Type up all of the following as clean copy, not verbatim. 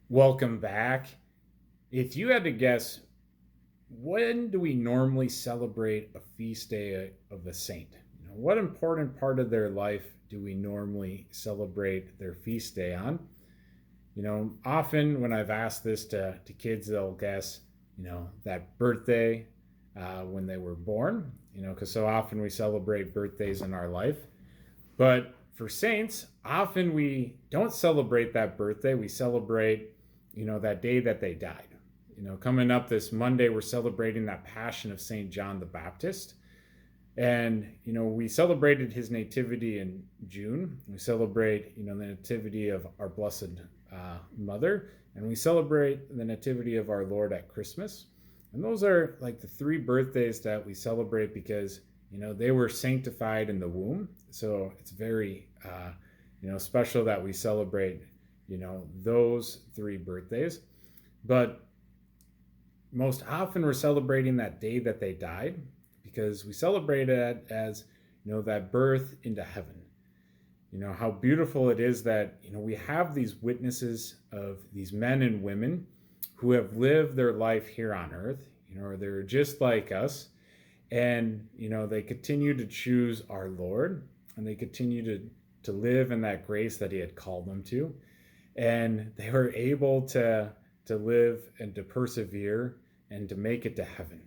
Welcome back. If you had to guess, when do we normally celebrate a feast day of a saint? What important part of their life do we normally celebrate their feast day on? Often when I've asked this to kids, they'll guess, that birthday when they were born, because so often we celebrate birthdays in our life. But for saints, often we don't celebrate that birthday. We celebrate, that day that they died. Coming up this Monday, we're celebrating that passion of St. John the Baptist. And, we celebrated his nativity in June. We celebrate, the nativity of our Blessed Mother. And we celebrate the nativity of our Lord at Christmas. And those are like the three birthdays that we celebrate because they were sanctified in the womb. So it's very, special that we celebrate, those three birthdays. But most often we're celebrating that day that they died because we celebrate it as, that birth into heaven. How beautiful it is that, we have these witnesses of these men and women who have lived their life here on earth, they're just like us. And, they continue to choose our Lord and they continue to live in that grace that he had called them to. And they were able to live and to persevere and to make it to heaven.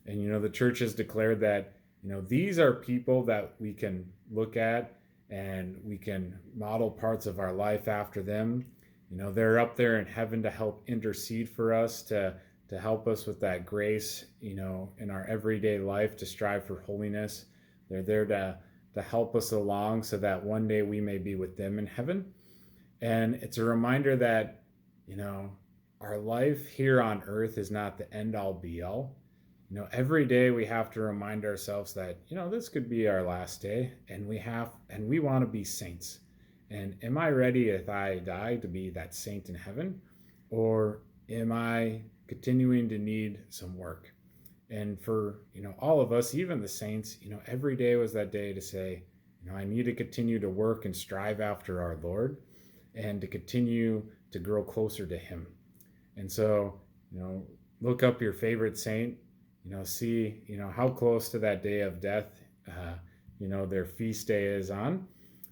And, the church has declared that, these are people that we can look at and we can model parts of our life after them. They're up there in heaven to help intercede for us, to help us with that grace, in our everyday life to strive for holiness. They're there to help us along so that one day we may be with them in heaven. And it's a reminder that, our life here on earth is not the end all be all. Every day we have to remind ourselves that, this could be our last day and we want to be saints. And am I ready if I die to be that saint in heaven? Or am I continuing to need some work? And for, all of us, even the saints, every day was that day to say, I need to continue to work and strive after our Lord and to continue to grow closer to him. And so, look up your favorite saint, see, how close to that day of death, their feast day is on.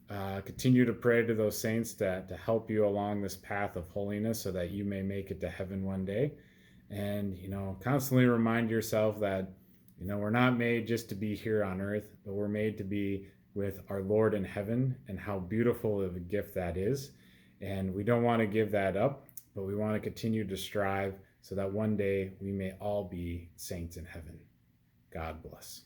Continue to pray to those saints to help you along this path of holiness so that you may make it to heaven one day. And, constantly remind yourself that, we're not made just to be here on earth, but we're made to be with our Lord in heaven and how beautiful of a gift that is. And we don't want to give that up, but we want to continue to strive so that one day we may all be saints in heaven. God bless.